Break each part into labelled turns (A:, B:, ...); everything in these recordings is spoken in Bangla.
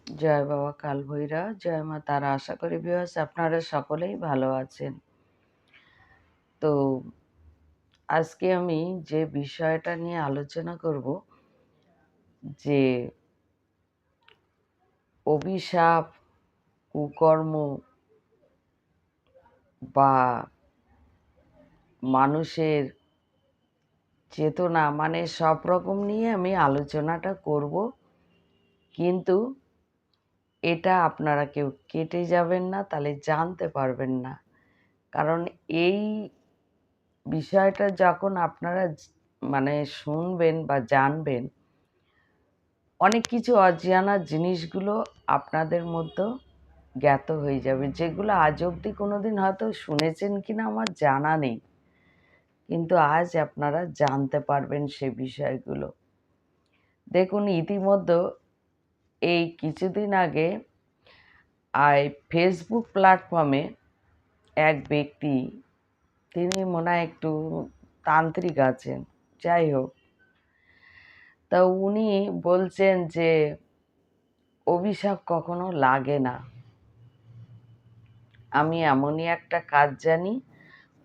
A: জয় বাবা কাল ভৈরব, জয় মা তারা। আশা করি ভিউয়ার্স আপনারা সকলেই ভালো আছেন। তো আজকে আমি যে বিষয়টা নিয়ে আলোচনা করব, যে অভিশাপ, কুকর্ম বা মানুষের চেতনা, মানে সব রকম নিয়ে আমি আলোচনাটা করব। কিন্তু এটা আপনারা কেউ কেটে যাবেন না, তাহলে জানতে পারবেন না। কারণ এই বিষয়টা যখন আপনারা মানে শুনবেন বা জানবেন, অনেক কিছু অজানা জিনিসগুলো আপনাদের মধ্যে জ্ঞাত হয়ে যাবে, যেগুলো আজ অবধি কোনোদিন হয়তো শুনেছেন কিনা আমার জানা নেই, কিন্তু আজ আপনারা জানতে পারবেন সে বিষয়গুলো। দেখুন, ইতিমধ্যে এই কিছুদিন আগে ফেসবুক প্ল্যাটফর্মে এক ব্যক্তি, তিনি মনে হয় একটু তান্ত্রিক আছেন, যাই হোক, তা উনি বলছেন যে অভিশাপ কখনো লাগে না। আমি এমনই একটা কাজ জানি,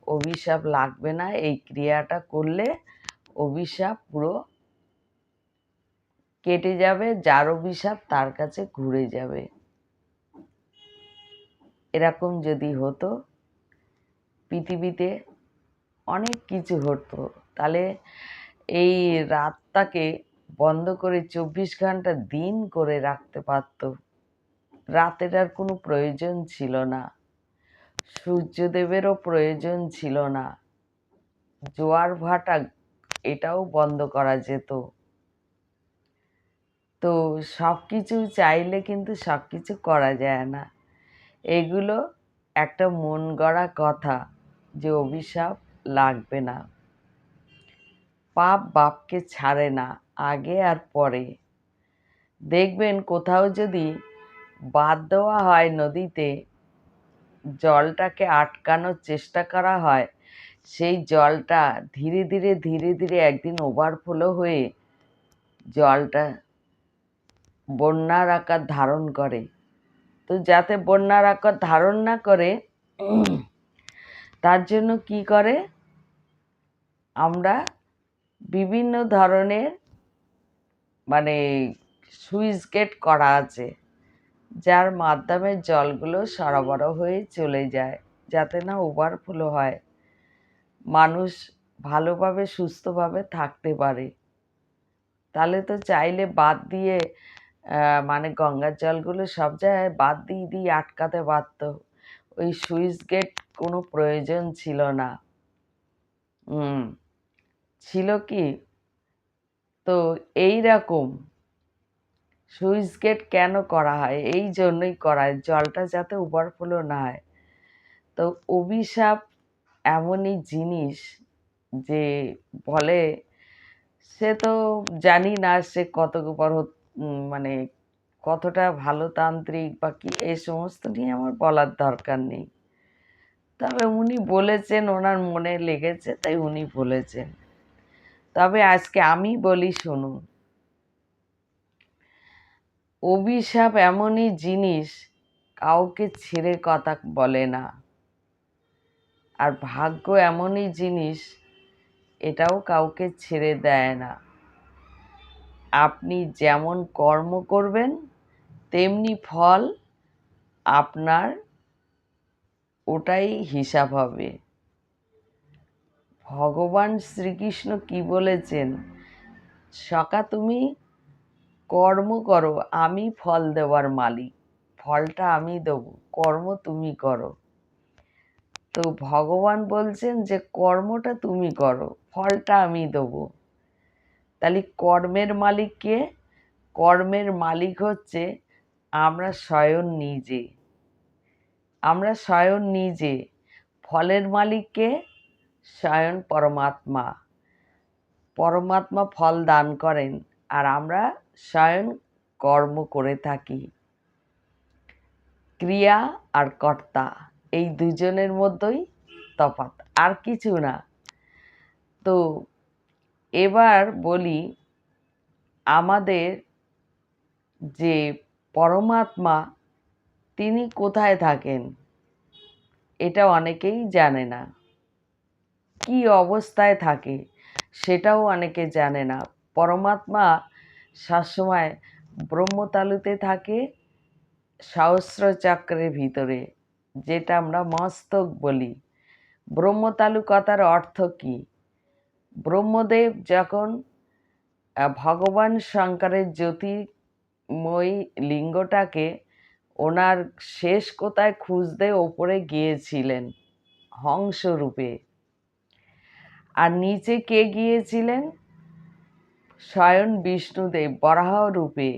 A: অভিশাপ লাগবে না, এই ক্রিয়াটা করলে অভিশাপ পুরো কেটে যাবে, যার অভিশাপ তার কাছে ঘুরে যাবে। এরকম যদি হতো, পৃথিবীতে অনেক কিছু হতো। তাহলে এই রাতটাকে বন্ধ করে 24 ঘন্টা দিন করে রাখতে পারত। রাতের আর কোনো প্রয়োজন ছিল না, সূর্যদেবেরও প্রয়োজন ছিল না, জোয়ার ভাটা এটাও বন্ধ করা যেত। তো সব কিছু চাইলে কিন্তু সব কিছু করা যায় না। এগুলো একটা মন গড়া কথা যে অভিশাপ লাগবে না। পাপ বাপকে ছাড়ে না, আগে আর পরে। দেখবেন কোথাও যদি বাঁধ দেওয়া হয় নদীতে, জলটাকে আটকানোর চেষ্টা করা হয়, সেই জলটা ধীরে ধীরে ধীরে ধীরে একদিন ওভারফ্লো হয়ে জলটা বন্যার আকার ধারণ করে। তো যাতে বন্যার আকার ধারণ না করে, তার জন্য কি করে, আমরা বিভিন্ন ধরনের মানে সুইচ গেট করা আছে, যার মাধ্যমে জলগুলো সরবরাহ হয়ে চলে যায়, যাতে না ওভারফ্লো হয়, মানুষ ভালোভাবে সুস্থভাবে থাকতে পারে। তাহলে তো চাইলে বাঁধ দিয়ে মানে গঙ্গার জলগুলো সব জায়গায় বাঁধ দিয়ে দিয়ে আটকাতে পারত, ওই সুইচ গেট কোনো প্রয়োজন ছিল না। ছিল কি, তো এই রকম সুইচ গেট কেন করা হয়? এই জন্যই করা হয়, জলটা যাতে ওভারফ্লো না হয়। তো অভিশাপ এমনই জিনিস যে বলে, সে তো জানি না সে কত বড় মানে কতটা ভালো তান্ত্রিক বা কি, এই সমস্ত নিয়ে আমার বলার দরকার নেই। তবে উনি বলেছেন, ওনার মনে লেগেছে তাই উনি বলেছেন। তবে আজকে আমি বলি, শুনুন। অভিশাপ এমনই জিনিস, কাউকে ছেড়ে কথা বলে না। আর ভাগ্য এমনই জিনিস, এটাও কাউকে ছেড়ে দেয় না। আপনি যেমন কর্ম করবেন তেমনি ফল আপনার ওটাই হিসাব হবে। ভগবান শ্রীকৃষ্ণ কি বলেছেন, সখা তুমি কর্ম করো, আমি ফল দেওয়ার মালিক, ফলটা আমি দেবো, কর্ম তুমি করো। তো ভগবান বলছেন যে কর্মটা তুমি করো, ফলটা আমি দেবো। তাহলে কর্মের মালিক কে? কর্মের মালিক হচ্ছে আমরা স্বয়ং নিজে। আমরা স্বয়ং নিজে। ফলের মালিক কে? স্বয়ং পরমাত্মা। পরমাত্মা ফল দান করেন, আর আমরা স্বয়ং কর্ম করে থাকি। ক্রিয়া আর কর্তা, এই দুজনের মধ্যেই তফাৎ, আর কিছু না। তো এবার বলি, আমাদের যে পরমাত্মা তিনি কোথায় থাকেন এটা অনেকেই জানে না, কি অবস্থায় থাকে সেটাও অনেকে জানে না। পরমাত্মা সবসময় ব্রহ্মতালুতে থাকে, সহস্র চক্রের ভিতরে, যেটা আমরা মস্তক বলি। ব্রহ্মতালু কথার অর্থ কি? ব্রহ্মদেব যখন ভগবান শঙ্করের জ্যোতির্ময়ী লিঙ্গটাকে ওনার শেষ কোথায় খুঁজতে ওপরে গিয়েছিলেন হংসরূপে, আর নিচে কে গিয়েছিলেন? স্বয়ং বিষ্ণুদেব বরাহ রূপে।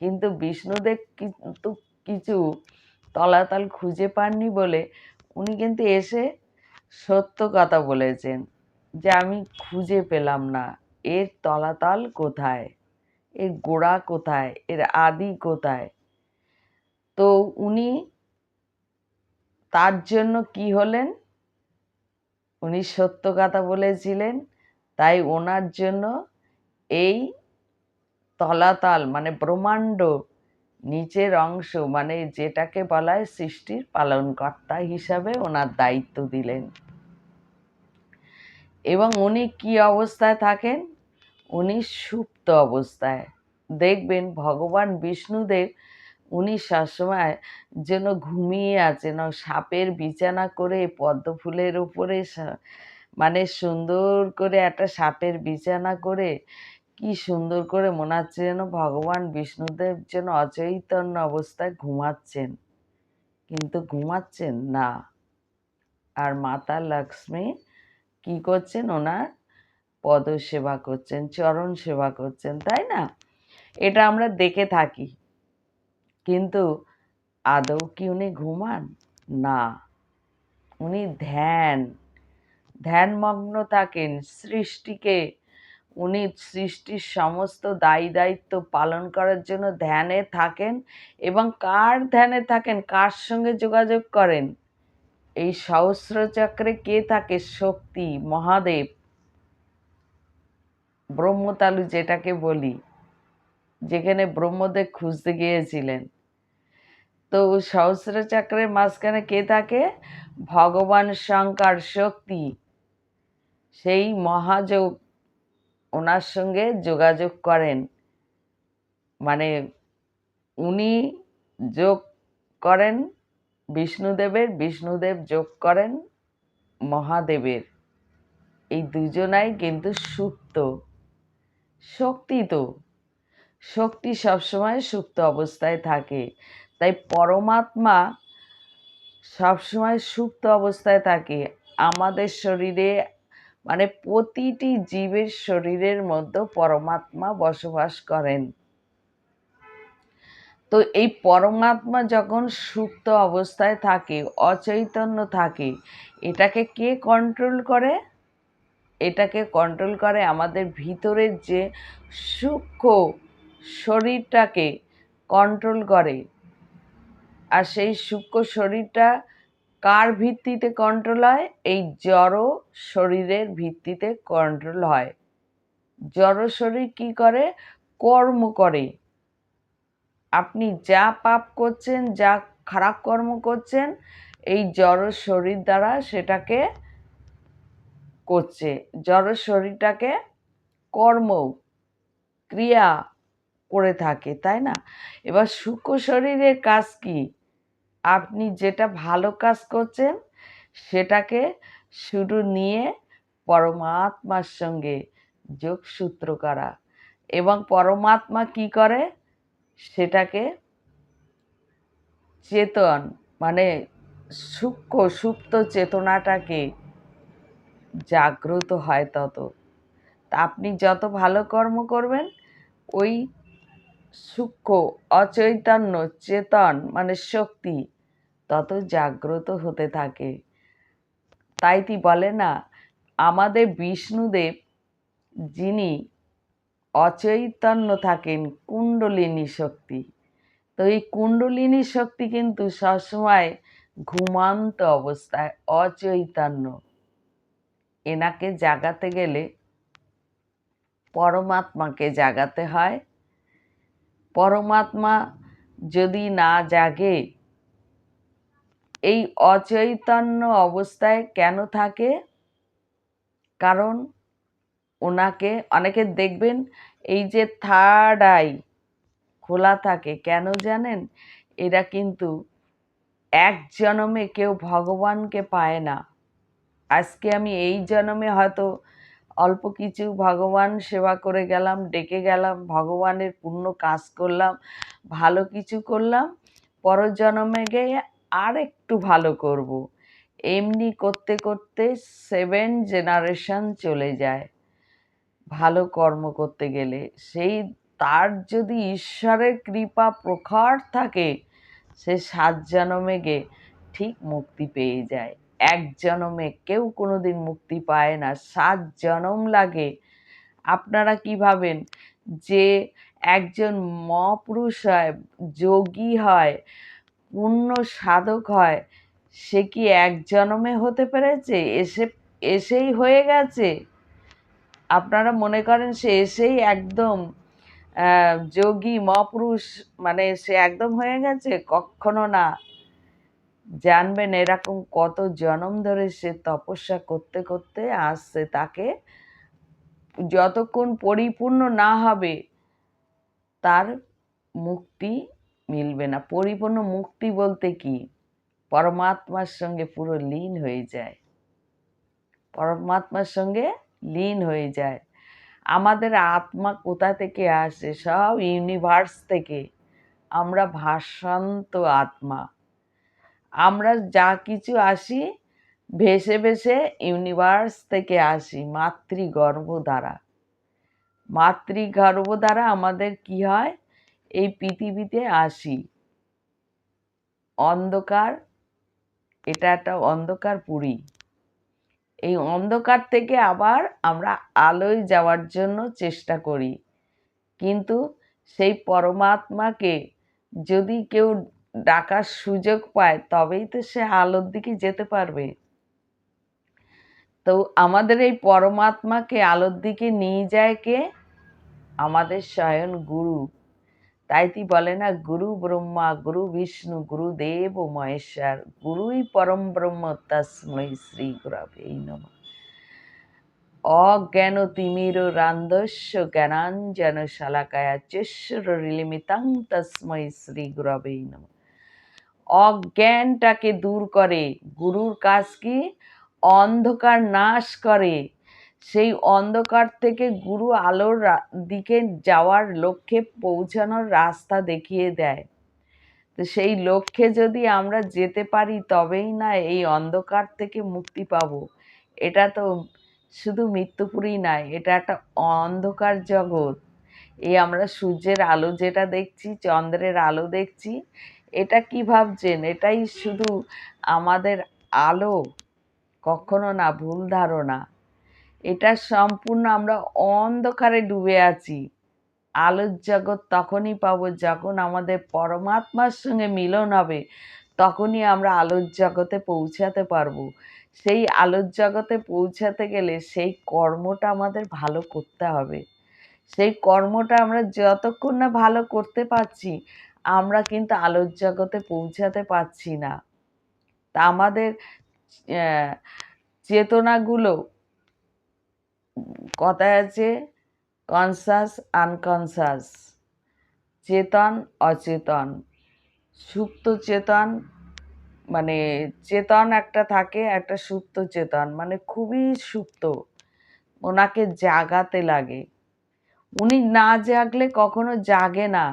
A: কিন্তু বিষ্ণুদেব কিন্তু কিছু তলাতল খুঁজে পাননি বলে উনি কিন্তু এসে সত্য কথা বলেছেন যে আমি খুঁজে পেলাম না, এর তলাতল কোথায়, এর গোড়া কোথায়, এর আদি কোথায়। তো উনি তার জন্য কি হলেন? উনি সত্য কথা বলেছিলেন, তাই ওনার জন্য এই তলাতল মানে ব্রহ্মাণ্ড নিচের অংশ মানে যেটাকে বলা হয় সৃষ্টির পালনকর্তা হিসাবে ওনার দায়িত্ব দিলেন। এবং উনি কি অবস্থায় থাকেন? উনি সুপ্ত অবস্থায়। দেখবেন ভগবান বিষ্ণুদেব উনি সবসময় যেন ঘুমিয়ে আছেন, সাপের বিছানা করে পদ্ম ফুলের উপরে মানে সুন্দর করে একটা সাপের বিছানা করে কি সুন্দর করে মনে হচ্ছে যেন ভগবান বিষ্ণুদেব যেন অচৈতন্য অবস্থায় ঘুমাচ্ছেন, কিন্তু ঘুমাচ্ছেন না। আর মাতা লক্ষ্মী কি করছেন? ওনার পদ সেবা করছেন, চরণ সেবা করছেন, তাই না? এটা আমরা দেখে থাকি, কিন্তু আদৌ কি উনি ঘুমান? না, উনি ধ্যানমগ্ন থাকেন। সৃষ্টিকে উনি সৃষ্টির সমস্ত দায়ী দায়িত্ব পালন করার জন্য ধ্যানে থাকেন। এবং কার ধ্যানে থাকেন? কার সঙ্গে যোগাযোগ করেন? এই সহস্র চক্রে কে থাকে? শক্তি, মহাদেব, ব্রহ্মতালু যেটাকে বলি, যেখানে ব্রহ্মদেব খুঁজতে গিয়েছিলেন। তো সহস্র চক্রের মাঝখানে কে থাকে? ভগবান শঙ্কর, শক্তি, সেই মহাযোগ ওনার সঙ্গে যোগাযোগ করেন। মানে উনি যোগ করেন বিষ্ণুদেবের, বিষ্ণুদেব যোগ করেন মহাদেবের। এই দুজনাই কিন্তু সুপ্ত শক্তি। তো শক্তি সবসময় সুপ্ত অবস্থায় থাকে, তাই পরমাত্মা সবসময় সুপ্ত অবস্থায় থাকে। আমাদের শরীরে মানে প্রতিটি জীবের শরীরের মধ্যে পরমাত্মা বসবাস করেন। তো এই পরমাত্মা যখন সুপ্ত অবস্থায় থাকে, অচৈতন্য থাকে, এটাকে কে কন্ট্রোল করে? এটাকে কন্ট্রোল করে আমাদের ভিতরের যে সূক্ষ্ম শরীরটাকে কন্ট্রোল করে। আর সেই সূক্ষ্ম শরীরটা কার ভিত্তিতে কন্ট্রোল হয়? এই জড় শরীরের ভিত্তিতে কন্ট্রোল হয়। জড় শরীর কি করে? কর্ম করে। আপনি যা পাপ করছেন, যা খারাপ কর্ম করছেন, এই জড় শরীর দ্বারা সেটাকে করছে। জড় শরীরটাকে কর্ম ক্রিয়া করে থাকে, তাই না? এবার সূক্ষ্ম শরীরের কাজ কি? আপনি যেটা ভালো কাজ করছেন সেটাকে শুধু নিয়ে পরমাত্মার সঙ্গে যোগসূত্র করা। এবং পরমাত্মা কি করে? সেটাকে চেতন মানে সূক্ষ্ম সুপ্ত চেতনাটাকে জাগ্রত হয় তত। তা আপনি যত ভালো কর্ম করবেন, ওই সূক্ষ্ম অচৈতন্য চেতন মানে শক্তি তত জাগ্রত হতে থাকে। তাই বলে না, আমাদের বিষ্ণুদেব যিনি অচৈতন্য থাকেন কুণ্ডলিনী শক্তি। তো এই কুণ্ডলিনী শক্তি কিন্তু সবসময় ঘুমান্ত অবস্থায়, অচৈতন্য। এনাকে জাগাতে গেলে পরমাত্মাকে জাগাতে হয়। পরমাত্মা যদি না জাগে, এই অচৈতন্য অবস্থায় কেন থাকে? কারণ ওনাকে অনেকে দেখবেন এই যে থার্ড আই খোলা থাকে, কেন জানেন? এরা কিন্তু এক জন্মে কেউ ভগবানকে পায় না। আজকে আমি এই জন্মে হয়তো অল্প কিছু ভগবান সেবা করে গেলাম, ডেকে গেলাম, ভগবানের পুণ্য কাজ করলাম, ভালো কিছু করলাম, পরের জন্মে গিয়ে আর একটু ভালো করব। এমনি করতে করতে 7 জেনারেশন চলে যায় ভালো কর্ম করতে গেলে। সেই তার যদি ঈশ্বরের কৃপা প্রখর থাকে, সে 7 জন্মে গিয়ে ঠিক মুক্তি পেয়ে যায়। এক জন্মে কেউ কোনোদিন মুক্তি পায় না, 7 জন্ম লাগে। আপনারা কি ভাবেন যে একজন মহাপুরুষ হয়, যোগী হয়, পূর্ণ সাধক হয়, সে কি এক জন্মে হতে পেরেছে? এসেই হয়ে গেছে? আপনারা মনে করেন সে এসেই একদম যোগী মহাপুরুষ, মানে সে একদম হয়ে গেছে? কখনো না। জানবেন এরকম কত জনম ধরে সে তপস্যা করতে করতে আসছে, তাকে যতক্ষণ পরিপূর্ণ না হবে তার মুক্তি মিলবে না। পরিপূর্ণ মুক্তি বলতে কি? পরমাত্মার সঙ্গে পুরো লীন হয়ে যায়, পরমাত্মার সঙ্গে লীন হয়ে যায়। আমাদের আত্মা কোথা থেকে আসে? সব ইউনিভার্স থেকে। আমরা ভাসান্ত আত্মা। আমরা যা কিছু আসি ভেসে ভেসে ইউনিভার্স থেকে আসি, মাতৃগর্ভ দ্বারা। মাতৃগর্ভ দ্বারা আমাদের কি হয়? এই পৃথিবীতে আসি। অন্ধকার, এটা একটা অন্ধকার পুরী। এই অন্ধকার থেকে আবার আমরা আলোয় যাওয়ার জন্য চেষ্টা করি, কিন্তু সেই পরমাত্মাকে যদি কেউ ডাকার সুযোগ পায় তবেই তো সে আলোর দিকে যেতে পারবে। তো আমাদের এই পরমাত্মাকে আলোর দিকে নিয়ে যায় কে? আমাদের স্বয়ং গুরু। তাইতি বলে না, গুরু ব্রহ্মা গুরু বিষ্ণু গুরুদেব মহেশ্বর, গুরুই পরম ব্রহ্ম তস্मै শ্রী গুরবে নমঃ। অজ্ঞানতিমিরান্ধস্য জ্ঞানাঞ্জন শলাকায়া চক্ষুর্মিলিতং তস্मै শ্রী গুরবে নমঃ। অজ্ঞানটাকে দূর করে। গুরুর কাজ কি? অন্ধকার নাশ করে। সেই অন্ধকার থেকে গুরু আলোর দিকে যাওয়ার লক্ষ্যে পৌঁছানোর রাস্তা দেখিয়ে দেয়। তো সেই লক্ষ্যে যদি আমরা যেতে পারি তবেই না এই অন্ধকার থেকে মুক্তি পাব। এটা তো শুধু মৃত্যুপুরী নয়, এটা একটা অন্ধকার জগৎ। এই আমরা সূর্যের আলো যেটা দেখছি, চন্দ্রের আলো দেখছি, এটা কি ভাবছেন এটাই শুধু আমাদের আলো? কখনো না, ভুল ধারণা। এটা সম্পূর্ণ আমরা অন্ধকারে ডুবে আছি। আলোর জগৎ তখনই পাবো যখন আমাদের পরমাত্মার সঙ্গে মিলন হবে, তখনই আমরা আলোর জগতে পৌঁছাতে পারবো। সেই আলোর জগতে পৌঁছাতে গেলে সেই কর্মটা আমাদের ভালো করতে হবে। সেই কর্মটা আমরা যতক্ষণ না ভালো করতে পারছি, আমরা কিন্তু আলোর জগতে পৌঁছাতে পারছি না। তা আমাদের চেতনাগুলো, কথায় আছে কনসাস আনকনসাস, চেতন অচেতন। সুপ্ত চেতন মানে চেতন একটা থাকে, একটা সুপ্ত চেতন, মানে খুবই সুপ্ত, ওনাকে জাগাতে লাগে। উনি না জাগলে কখনো জাগে না।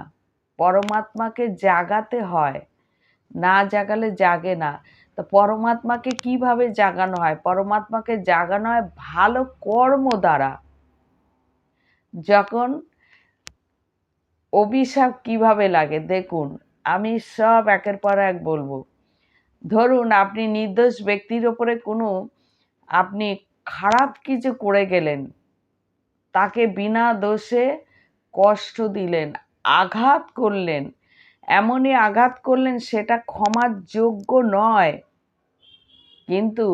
A: পরমাত্মাকে জাগাতে হয়, না জাগালে জাগে না। তো পরমাত্মাকে কিভাবে জাগানো হয়? পরমাত্মাকে জাগানো হয় ভালো কর্ম দ্বারা। যখন অভিশাপ কিভাবে লাগে দেখুন, আমি সব একের পর এক বলবো। ধরুন আপনি নির্দোষ ব্যক্তির ওপরে কোনো আপনি খারাপ কিছু করে গেলেন, তাকে বিনা দোষে কষ্ট দিলেন, আঘাত করলেন, এমনই আঘাত করলেন সেটা ক্ষমার যোগ্য নয়, কিন্তু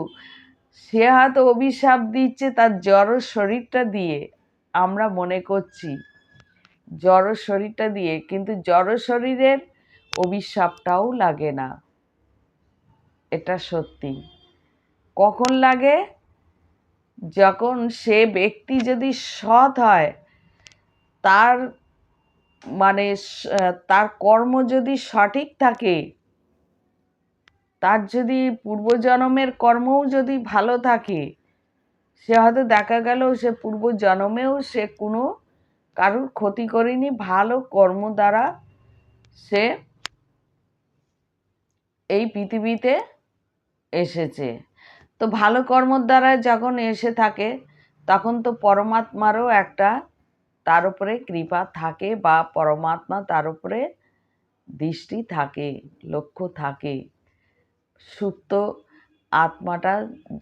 A: সে হয়তো অভিশাপ দিচ্ছে তার জড় শরীরটা দিয়ে। আমরা মনে করছি জড় শরীরটা দিয়ে, কিন্তু জড় শরীরের অভিশাপটাও লাগে না। এটা সত্যি। কখন লাগে? যখন সে ব্যক্তি যদি সৎ হয়, তার মানে তার কর্ম যদি সঠিক থাকে, তার যদি পূর্বজন্মের কর্মও যদি ভালো থাকে, সে হয়তো দেখা গেল সে পূর্বজন্মেও সে কোনো কারোর ক্ষতি করেনি, ভালো কর্ম দ্বারা সে এই পৃথিবীতে এসেছে। তো ভালো কর্মর দ্বারা যখন এসে থাকে, তখন তো পরমাত্মারও একটা তার উপরে কৃপা থাকে, বা পরমাত্মা তার উপরে দৃষ্টি থাকে, লক্ষ্য থাকে, সুপ্ত আত্মাটা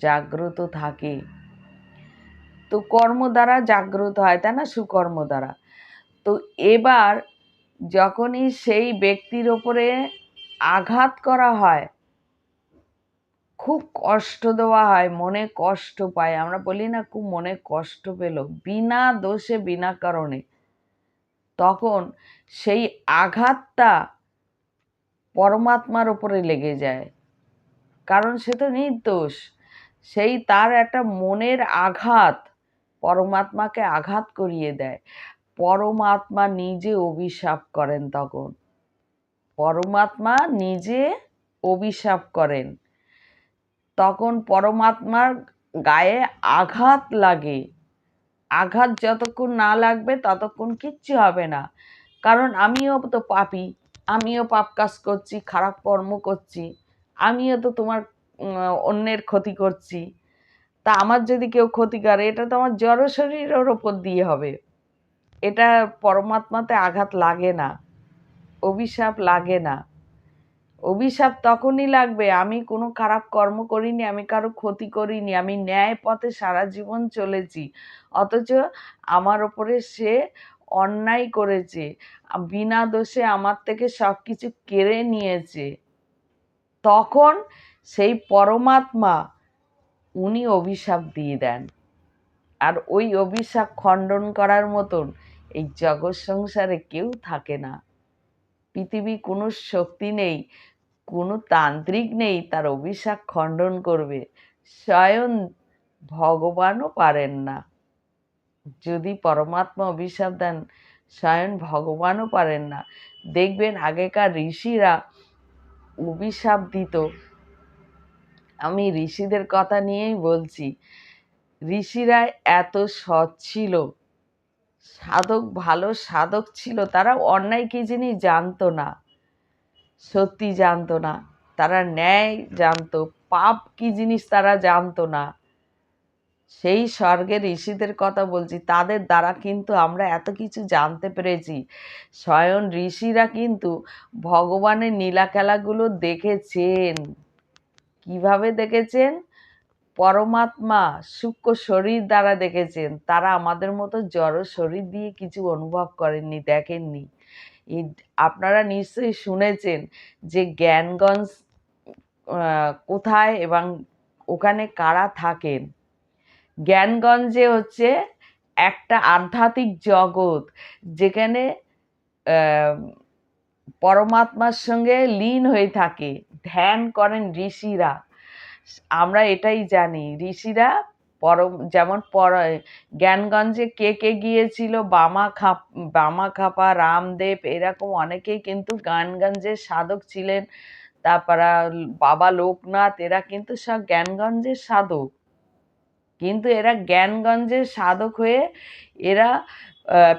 A: জাগ্রত থাকে। তো কর্ম দ্বারা জাগ্রত হয়, তাই না, সুকর্ম দ্বারা। তো এবার যখনই সেই ব্যক্তির ওপরে আঘাত করা হয়, খুব কষ্ট দেওয়া হয়, মনে কষ্ট পায়, আমরা বলি না খুব মনে কষ্ট পেল, বিনা দোষে বিনা কারণে, তখন সেই আঘাতটা পরমাত্মার উপরে লেগে যায়, কারণ সে তো নির্দোষ। সেই তার একটা মনের আঘাত পরমাত্মাকে আঘাত করিয়ে দেয়। পরমাত্মা নিজে অভিশাপ করেন, তখন পরমাত্মা নিজে অভিশাপ করেন। তখন পরমাত্মার গায়ে আঘাত লাগে। আঘাত যতক্ষণ না লাগবে ততক্ষণ কিচ্ছু হবে না, কারণ আমিও তো পাপী, আমিও পাপ কাজ করছি, খারাপ কর্ম করছি, আমিও তো তোমার অন্যের ক্ষতি করছি। তা আমার যদি কেউ ক্ষতি করে, এটা তো আমার জড় শরীরের ওপর দিয়ে হবে, এটা পরমাত্মাতে আঘাত লাগে না, অভিশাপ লাগে না। অভিশাপ তখনই লাগবে আমি কোনো খারাপ কর্ম করিনি, আমি কারো ক্ষতি করিনি, আমি ন্যায় পথে সারা জীবন চলেছি, অথচ আমার ওপরে সে অন্যায় করেছে, বিনা দোষে আমার থেকে সব কিছু কেড়ে নিয়েছে। তখন সেই পরমাত্মা উনি অভিশাপ দিয়ে দেন। আর ওই অভিশাপ খণ্ডন করার মতন এই জগৎ সংসারে কেউ থাকে না। পৃথিবী কোনো শক্তি নেই, কোনো তান্ত্রিক নেই তার অভিশাপ খণ্ডন করবে, স্বয়ং ভগবানও পারেন না। যদি পরমাত্মা অভিশাপ দেন, স্বয়ং ভগবানও পারেন না। দেখবেন আগেকার ঋষিরা অভিশাপ দিত, আমি ঋষিদের কথা নিয়েই বলছি, ঋষিরা এত সৎ ছিল, সাধক, ভালো সাধক ছিল, তারা অন্যায় কি জিনিস জানতো না, সত্যি জানতো না, তারা ন্যায় জানতো, পাপ কি জিনিস তারা জানতো না। সেই স্বর্গের ঋষিদের কথা বলছি, তাদের দ্বারা কিন্তু আমরা এত কিছু জানতে পেরেছি। স্বয়ং ঋষিরা কিন্তু ভগবানের নীলা খেলাগুলো দেখেছেন। কিভাবে দেখেছেন? পরমাত্মা সূক্ষ্ম শরীর দ্বারা দেখেছেন। তারা আমাদের মতো জড় শরীর দিয়ে কিছু অনুভব করেননি, দেখেননি। আপনারা নিশ্চয়ই শুনেছেন যে জ্ঞানগঞ্জ কোথায় এবং ওখানে কারা থাকেন। জ্ঞানগঞ্জে হচ্ছে একটা আধ্যাত্মিক জগৎ, যেখানে পরমাত্মার সঙ্গে লীন হয়ে থাকে, ধ্যান করেন ঋষিরা। আমরা এটাই জানি, ঋষিরা যেমন জ্ঞানগঞ্জে কে কে গিয়েছিল, বামাখাপা, রামদেব, এরকম অনেকেই কিন্তু জ্ঞানগঞ্জের সাধক ছিলেন। তারপর বাবা লোকনাথ, এরা কিন্তু সব জ্ঞানগঞ্জের সাধক। কিন্তু এরা জ্ঞানগঞ্জের সাধক হয়ে এরা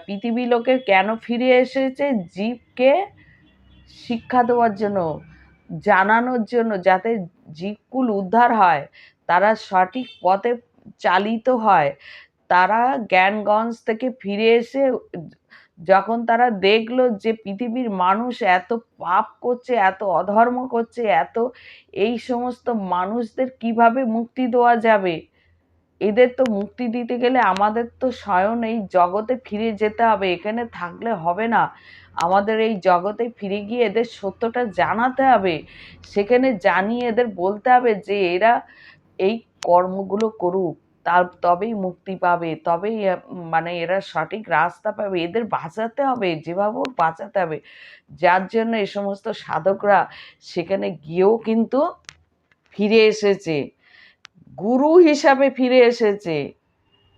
A: পৃথিবী লোকের কেন ফিরে এসেছে? জীবকে শিক্ষা দেওয়ার জন্য, জানানোর জন্য, যাতে জীবকুল উদ্ধার হয়, তারা সঠিক পথে চালিত হয়। তারা জ্ঞানগঞ্জ থেকে ফিরে এসে যখন তারা দেখলো যে পৃথিবীর মানুষ এত পাপ করছে, এত অধর্ম করছে, এই সমস্ত মানুষদের কিভাবে মুক্তি দেওয়া যাবে, এদের তো মুক্তি দিতে গেলে আমাদের তো স্বয়ং এই জগতে ফিরে যেতে হবে, এখানে থাকলে হবে না, আমাদের এই জগতে ফিরে গিয়ে এদের সত্যটা জানাতে হবে, সেখানে জানিয়ে এদের বলতে হবে যে এরা এই কর্মগুলো করুক, তার তবেই মুক্তি পাবে, তবেই মানে এরা সঠিক রাস্তা পাবে। এদের বাঁচাতে হবে, যেভাবে হোক বাঁচাতে হবে। যার জন্য এই সমস্ত সাধকরা সেখানে গিয়েও কিন্তু ফিরে এসেছে, গুরু হিসাবে ফিরে এসেছে।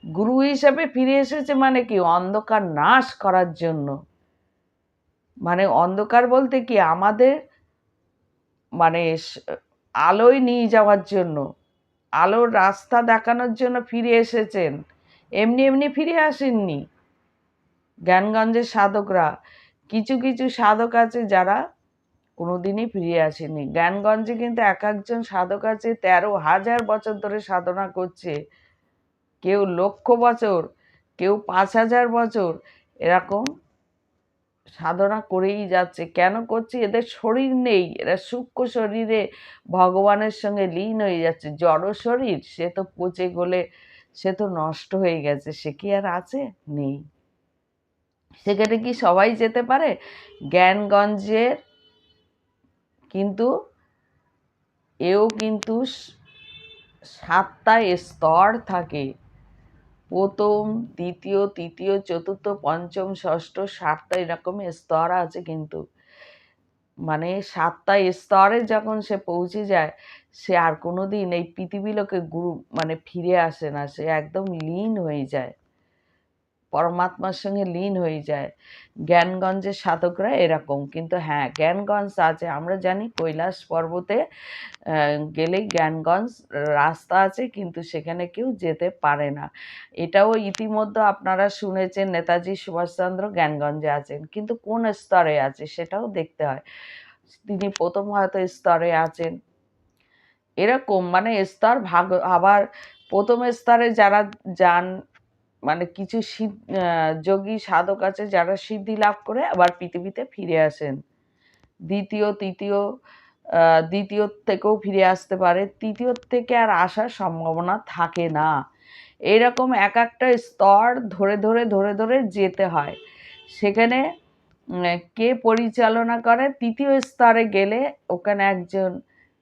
A: গুরু হিসাবে ফিরে এসেছে মানে কি, অন্ধকার নাশ করার জন্য। মানে অন্ধকার বলতে কি, আমাদের মানে আলোয় নিয়ে যাওয়ার জন্য, আলোর রাস্তা দেখানোর জন্য ফিরে এসেছেন। এমনি এমনি ফিরে আসেননি জ্ঞানগঞ্জের সাধকরা। কিছু কিছু সাধক আছে যারা কোনোদিনই ফিরে আসেনি। জ্ঞানগঞ্জে কিন্তু এক একজন সাধক আছে 13,000 বছর ধরে সাধনা করছে, কেউ 1,00,000 বছর, কেউ 5,000 বছর, এরকম সাধনা করেই যাচ্ছে। কেন করছে? এদের শরীর নেই, এরা সূক্ষ্ম শরীরে ভগবানের সঙ্গে লীন হয়ে যাচ্ছে। জড় শরীর সে তো পচে গলে, সে তো নষ্ট হয়ে গেছে, সে কি আর আছে? নেই। সেখানে কি সবাই যেতে পারে? জ্ঞানগঞ্জের কিন্তু এও কিন্তু 7টা স্তর থাকে। প্রথম, দ্বিতীয়, তৃতীয়, চতুর্থ, পঞ্চম, ষষ্ঠ, 7টা এরকম স্তর আছে কিন্তু। মানে 7টা স্তরে যখন সে পৌঁছে যায়, সে আর কোনোদিন এই পৃথিবীলোকে গুরু মানে ফিরে আসে না, সে একদম লীন হয়ে যায়, পরমাত্মার সঙ্গে লীন হয়ে যায়। জ্ঞানগঞ্জের সাধকরা এরকম। কিন্তু হ্যাঁ, জ্ঞানগঞ্জ আছে, আমরা জানি কৈলাস পর্বতে গেলেই জ্ঞানগঞ্জ রাস্তা আছে, কিন্তু সেখানে কেউ যেতে পারে না। এটাও ইতিমধ্যে আপনারা শুনেছেন, নেতাজি সুভাষচন্দ্র জ্ঞানগঞ্জে আছেন, কিন্তু কোন স্তরে আছে সেটাও দেখতে হয়। তিনি প্রথম হয়তো স্তরে আছেন, এরকম মানে স্তর ভাগ। আবার প্রথম স্তরে যারা যান, মানে কিছু যোগী সাধক আছে যারা সিদ্ধি লাভ করে আবার পৃথিবীতে ফিরে আসেন। দ্বিতীয়, তৃতীয়, দ্বিতীয় থেকেও ফিরে আসতে পারে, তৃতীয় থেকে আর আসার সম্ভাবনা থাকে না। এইরকম এক একটা স্তর ধরে ধরে ধরে ধরে যেতে হয়। সেখানে কে পরিচালনা করে? তৃতীয় স্তরে গেলে ওখানে একজন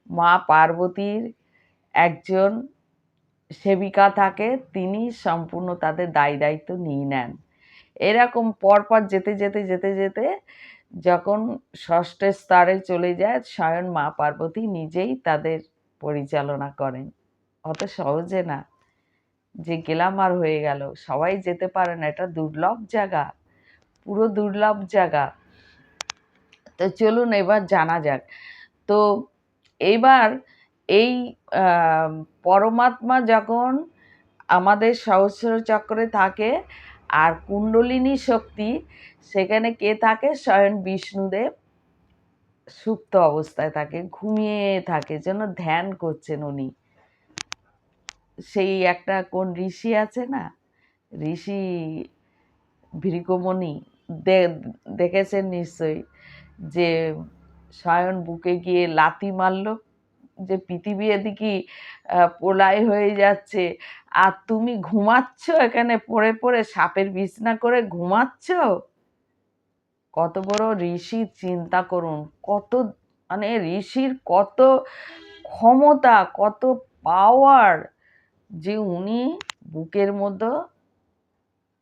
A: মা পার্বতীর একজন সেবিকা থাকে, তিনি সম্পূর্ণ তাদের দায় দায়িত্ব নিয়ে নেন। এরকম পরপর যেতে যেতে যেতে যেতে যখন 6ষ্ঠ স্তরে চলে যায়, স্বয়ং মা পার্বতী নিজেই তাদের পরিচালনা করেন। অত সহজে না যে গেলাম আর হয়ে গেল, সবাই যেতে পারে না, এটা দুর্লভ জায়গা, পুরো দুর্লভ জায়গা। তো চলুন এবার জানা যাক। তো এইবার এই পরমাত্মা যখন আমাদের সহস্র চক্রে থাকে, আর কুণ্ডলিনী শক্তি সেখানে কে থাকে? স্বয়ং বিষ্ণুদেব সুপ্ত অবস্থায় থাকে, ঘুমিয়ে থাকে, যেন ধ্যান করছেন উনি। সেই একটা কোন ঋষি আছে না, ঋষি ভৃগুমুনি, দেখেছেন নিশ্চয়ই, যে স্বয়ং বুকে গিয়ে লাথি মারল, যে পৃথিবী এদিকে প্রলয় হয়ে যাচ্ছে, আর তুমি ঘুমাচ্ছ এখানে পড়ে পড়ে, সাপের বিছনা করে ঘুমাচ্ছ। কত বড় ঋষি, চিন্তা করুন, কত মানে ঋষির কত ক্ষমতা, কত পাওয়ার, যে উনি বুকের মধ্যে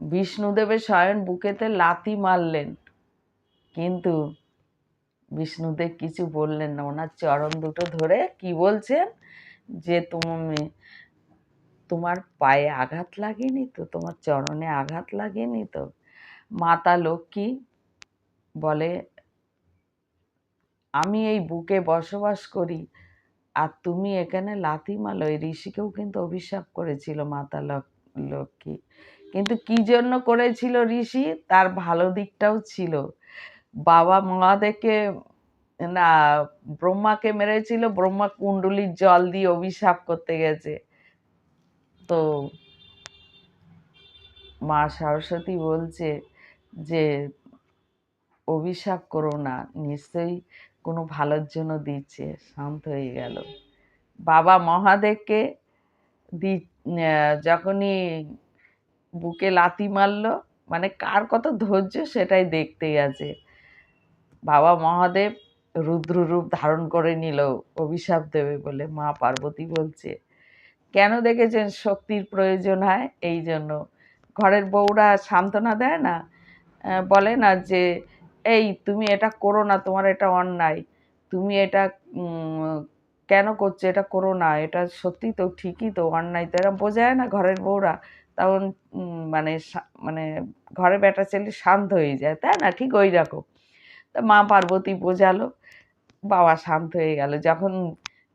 A: বিষ্ণুদেবের স্বয়ং বুকেতে লাথি মারলেন, কিন্তু বিষ্ণুদেব কিছু বললেন না। ওনার চরণ দুটো ধরে কি বলছেন? যে তুমি, তোমার পায়ে আঘাত লাগেনি তো, তোমার চরণে আঘাত লাগেনি তো? মাতা লক্ষ্মী বলে, আমি এই বুকে বসবাস করি, আর তুমি এখানে লাথি মারলো। এই ঋষিকেও কিন্তু অভিশাপ করেছিল মাতা লক্ষ্মী, কিন্তু কি জন্য করেছিল ঋষি? তার ভালো দিকটাও ছিল। বাবা মহাদেবকে না, ব্রহ্মাকে মেরেছিল, ব্রহ্মা কুণ্ডলির জল দিয়ে অভিশাপ করতে গেছে, তো মা সরস্বতী বলছে যে অভিশাপ করো না, নিশ্চয়ই কোনো ভালোর জন্য দিচ্ছে। শান্ত হয়ে গেল। বাবা মহাদেবকে যখনই বুকে লাথি মারলো, মানে কার কত ধৈর্য সেটাই দেখতেই আছে। বাবা মহাদেব রুদ্র রূপ ধারণ করে নিল অভিশাপ দেবে বলে। মা পার্বতী বলছে কেন দেখেছেন শক্তির প্রয়োজন হয়? এই জন্য ঘরের বউরা সান্ত্বনা দেয় না, বলে না যে এই তুমি এটা করো না, তোমার এটা অন্যায়, তুমি এটা কেন করছো, এটা করো না, এটা সত্যি তো, ঠিকই তো, অন্যায় তো, এরা বোঝায় না ঘরের বউরা, তখন মানে মানে ঘরে বেটা ছেলে শান্ত হয়ে যায়, তাই না? ঠিক ওই রকম। তা মা পার্বতী বোঝালো, বাবা শান্ত হয়ে গেল। যখন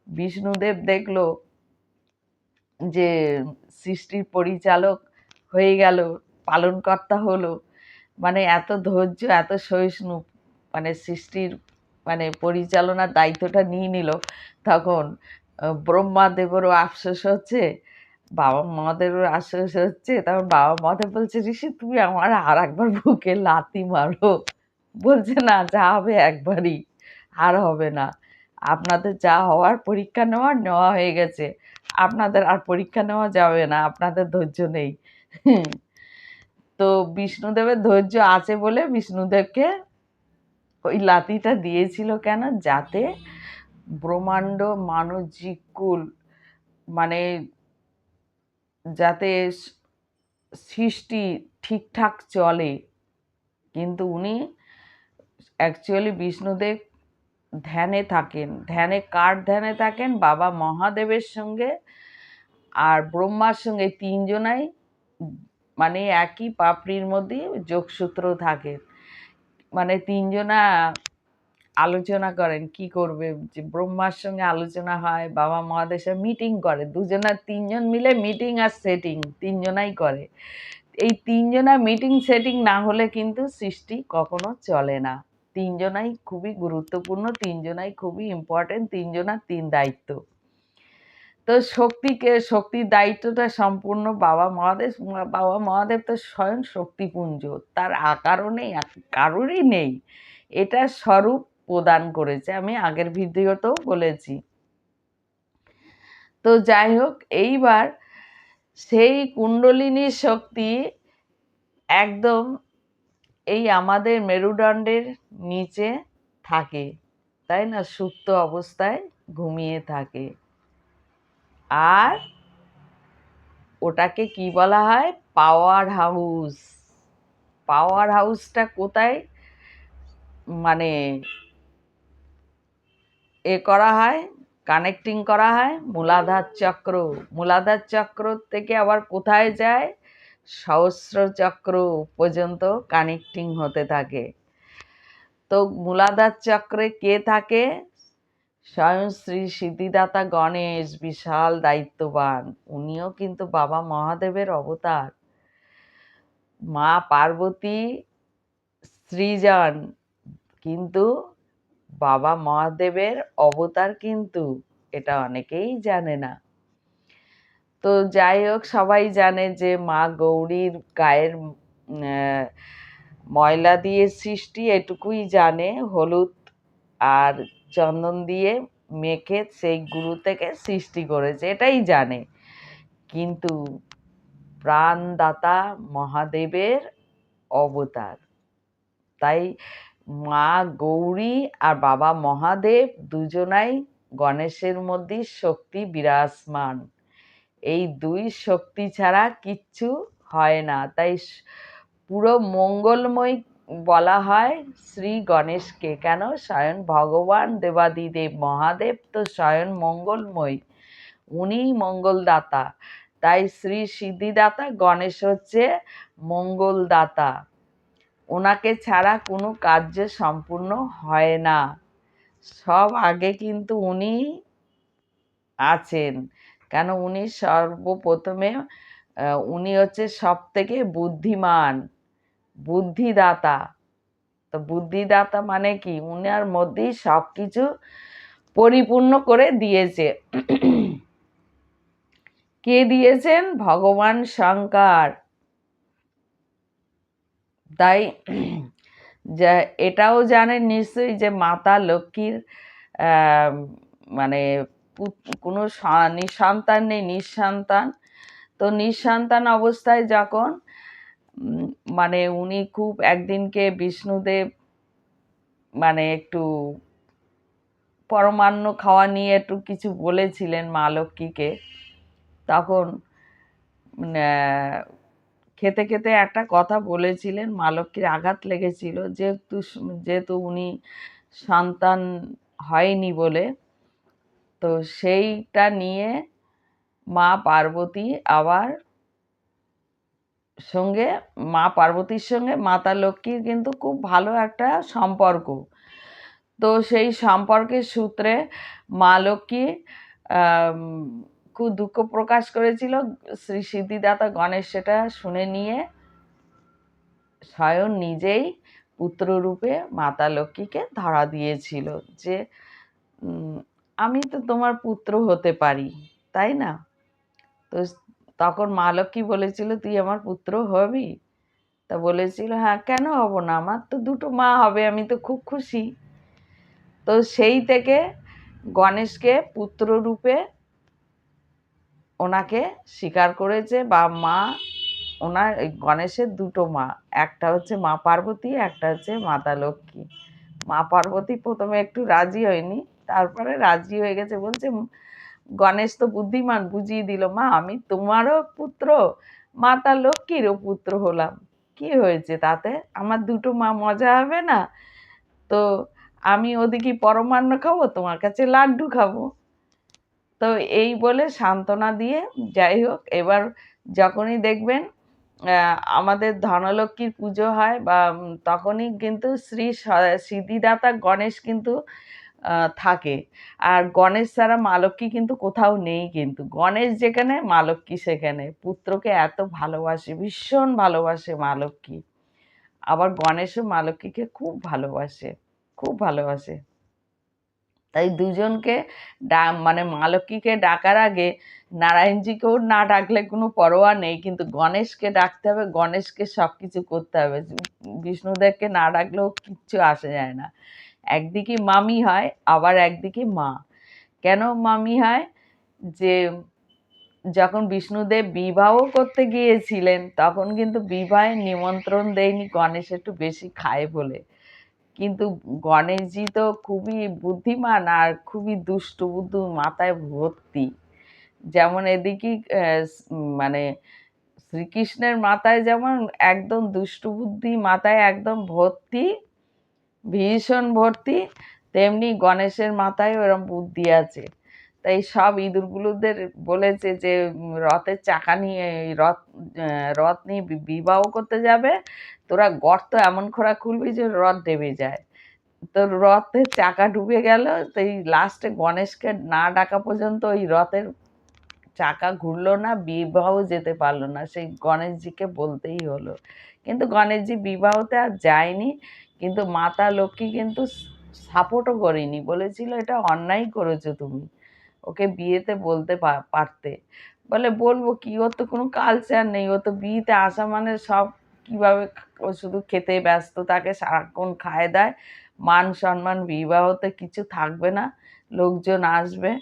A: বিষ্ণুদেব দেখলো যে সৃষ্টির পরিচালক হয়ে গেল, পালনকর্তা হলো, মানে এত ধৈর্য, এত সহিষ্ণু, মানে সৃষ্টির মানে পরিচালনার দায়িত্বটা নিয়ে নিল, তখন ব্রহ্মাদেবেরও আফসোস হচ্ছে, বাবা মহাদেবেরও আফসোস হচ্ছে। তখন বাবা মহাদেব বলছে, ঋষি তুমি আমার আর একবার বুকে লাথি মারো। বলছে, না, যা হবে একবারই, আর হবে না। আপনাদের যা হওয়ার পরীক্ষা নেওয়ার নেওয়া হয়ে গেছে, আপনাদের আর পরীক্ষা নেওয়া যাবে না, আপনাদের ধৈর্য নেই। তো বিষ্ণুদেবের ধৈর্য আছে বলে বিষ্ণুদেবকে ওই লাথিটা দিয়েছিল, কেন? যাতে ব্রহ্মাণ্ড মানবজীবকুল মানে যাতে সৃষ্টি ঠিকঠাক চলে। কিন্তু উনি অ্যাকচুয়ালি বিষ্ণুদেব ধ্যানে থাকেন। ধ্যানে কার ধ্যানে থাকেন? বাবা মহাদেবের সঙ্গে আর ব্রহ্মার সঙ্গে, তিনজনাই মানে একই পাপড়ির মধ্যে যোগসূত্র থাকে। মানে তিনজনা আলোচনা করেন কি করবে, যে ব্রহ্মার সঙ্গে আলোচনা হয়, বাবা মহাদেব মিটিং করে, তিনজন মিলে মিটিং আর সেটিং তিনজনাই করে। এই তিনজনা মিটিং সেটিং না হলে কিন্তু সৃষ্টি কখনো চলে না। তিনজনাই খুবই গুরুত্বপূর্ণ, তিনজনাই খুবই ইম্পর্টেন্ট, তিনজনার তিন দায়িত্ব। তো শক্তির দায়িত্বটা সম্পূর্ণ বাবা মহাদেব। বাবা মহাদেব তো স্বয়ং শক্তিপুঞ্জ, তার আকারও নেই, কারোরই নেই, এটা স্বরূপ প্রদান করেছে, আমি আগের ভিডিওতেও বলেছি। তো যাই হোক, এইবার সেই কুণ্ডলিনীর শক্তি একদম এই আমাদের মেরুদণ্ডের নিচে থাকে, তাই না? সুপ্ত অবস্থায় ঘুমিয়ে থাকে। আর ওটাকে কি বলা হয়? Power house. পাওয়ার হাউসটা কোথায় মানে করা হয়, কানেক্টিং করা হয়? মূলাধার চক্র। মূলাধার চক্র থেকে আবার কোথায় যায়? সহস্র চক্র পর্যন্ত কানেক্টিং হতে থাকে। তো মূলাধার চক্রে কে থাকে? স্বয়ং শ্রী সিদ্ধিদাতা গণেশ, বিশাল দায়িত্ববান। উনিও কিন্তু বাবা মহাদেবের অবতার। মা পার্বতী সৃজন, কিন্তু বাবা মহাদেবের অবতার, কিন্তু এটা অনেকেই জানে না। তো যাই হোক, সবাই জানে যে মা গৌরীর গায়ের ময়লা দিয়ে সৃষ্টি, এটুকুই জানে। হলুদ আর চন্দন দিয়ে মেখে সেই গুরু থেকে সৃষ্টি করেছে, এটাই জানে। কিন্তু প্রাণদাতা মহাদেবের অবতার, তাই মা গৌরী আর বাবা মহাদেব দুজনাই গণেশের মধ্যে শক্তি বিরাজমান। এই দুই শক্তি ছাড়া কিচ্ছু হয় না, তাই পুরো মঙ্গলময় বলা হয় শ্রী গণেশকে। কেন? স্বয়ং ভগবান দেবাদিদেব মহাদেব তো স্বয়ং মঙ্গলময়, উনি মঙ্গলদাতা, তাই শ্রী সিদ্ধিদাতা গণেশ হচ্ছে মঙ্গলদাতা। ওনাকে ছাড়া কোনো কার্য সম্পূর্ণ হয় না। সব আগে কিন্তু উনি আছেন, কেন? উনি সর্বপ্রথমে, উনি হচ্ছে সব থেকে বুদ্ধিমান, বুদ্ধিদাতা। তো বুদ্ধিদাতা মানে কি? উনার মধ্যেই সব কিছু পরিপূর্ণ করে দিয়েছে। কে দিয়েছেন? ভগবান শঙ্কর। তাই যা এটাও জানেন নিশ্চয়ই যে মাতা লক্ষ্মীর মানে কোনো নিঃসন্তান নেই, নিঃসন্তান। তো নিঃসন্তান অবস্থায় যখন মানে উনি খুব একদিনকে বিষ্ণুদেব মানে একটু পরমান্ন খাওয়া নিয়ে একটু কিছু বলেছিলেন মা লক্ষ্মীকে। তখন খেতে খেতে একটা কথা বলেছিলেন, মা লক্ষ্মীর আঘাত লেগেছিল, যেহেতু উনি সন্তান হয়নি বলে। তো সেইটা নিয়ে মা পার্বতী আবার সঙ্গে মা পার্বতীর সঙ্গে মাতা লক্ষ্মীর কিন্তু খুব ভালো একটা সম্পর্ক। তো সেই সম্পর্কের সূত্রে মা লক্ষ্মী খুব দুঃখ প্রকাশ করেছিল। শ্রী সিদ্ধিদাতা গণেশ সেটা শুনে নিয়ে স্বয়ং নিজেই পুত্ররূপে মাতা লক্ষ্মীকে ধরা দিয়েছিল যে আমি তো তোমার পুত্র হতে পারি, তাই না? তো তখন মা লক্ষ্মী বলেছিল তুই আমার পুত্র হবি? তা বলেছিল হ্যাঁ, কেন হব না, আমার তো দুটো মা হবে, আমি তো খুব খুশি। তো সেই থেকে গণেশকে পুত্র রূপে ওনাকে স্বীকার করেছে, বা মা ওনার গণেশের দুটো মা, একটা হচ্ছে মা পার্বতী, একটা হচ্ছে মাতা লক্ষ্মী। মা পার্বতী প্রথমে একটু রাজি হয়নি, তারপরে রাজি হয়ে গেছে। বলছে গণেশ তো বুদ্ধিমান, বুঝিয়ে দিল মা আমি তোমারও পুত্র, মাতা লক্ষ্মীরও পুত্র হলাম, কি হয়েছে তাতে, আমার দুটো মা মজা হবে না? তো আমি ওদিকে পরমান্ন খাবো, তোমার কাছে লাড্ডু খাবো। তো এই বলে সান্ত্বনা দিয়ে, যাই হোক, এবার যখনই দেখবেন আমাদের ধনলক্ষ্মীর পুজো হয়, বা তখনই কিন্তু শ্রী সিদ্ধিদাতা গণেশ কিন্তু থাকে। আর গণেশ ছাড়া মা লক্ষ্মী কিন্তু কোথাও নেই, কিন্তু গণেশ যেখানে মা লক্ষ্মী সেখানে। পুত্রকে এত ভালোবাসে, ভীষণ ভালোবাসে মা লক্ষ্মী। আবার গণেশও মা লক্ষ্মীকে খুব ভালোবাসে, খুব ভালোবাসে। তাই দুজনকে মানে মা লক্ষ্মীকে ডাকার আগে নারায়ণজিকেও না ডাকলে কোনো পরোয়া নেই, কিন্তু গণেশকে ডাকতে হবে, গণেশকে সব কিছু করতে হবে। বিষ্ণুদেবকে না ডাকলেও কিচ্ছু আসে যায় না। একদিকে মামি হয়, আবার একদিকে মা। কেন মামি হয়? যে যখন বিষ্ণুদেব বিবাহ করতে গিয়েছিলেন তখন কিন্তু বিবাহে নিমন্ত্রণ দেয়নি, গণেশ একটু বেশি খায় বলে। কিন্তু গণেশজি তো খুবই বুদ্ধিমান আর খুবই দুষ্টু বুদ্ধু, মাথায় ভর্তি। যেমন এদিকে মানে শ্রীকৃষ্ণের মাথায় যেমন একদম দুষ্টু বুদ্ধি, মাথায় একদম ভর্তি, ভীষণ ভর্তি, তেমনি গণেশের মাথায় ওরম বুদ্ধি আছে। তাই সব ইঁদুরগুলোদের বলেছে যে রথের চাকা নিয়ে রথ নিয়ে বিবাহ করতে যাবে, তোরা গর্ত এমন খোঁড়া খুলবি যে রথ ডেবে যায়। তো রথের চাকা ডুবে গেল, তো এই লাস্টে গণেশকে না ডাকা পর্যন্ত ওই রথের চাকা ঘুরলো না, বিবাহ যেতে পারলো না, সেই গণেশজিকে বলতেই হলো। কিন্তু গণেশজি বিবাহতে আর যায়নি, কিন্তু মাতা লক্ষ্মী কিন্তু সাপোর্টও করেনি, বলেছিল এটা অন্যায় করেছো তুমি, ওকে বিয়েতে বলতে পারতে। বলে বলবো কি, ওর তো কোনো কালচার নেই, ও তো বিয়েতে আসা মানে সব কিভাবে, ও শুধু খেতে ব্যস্ত থাকে, সারাক্ষণ খায় দায়, মান সম্মান বিবাহতে কিছু থাকবে না, লোকজন আসবে।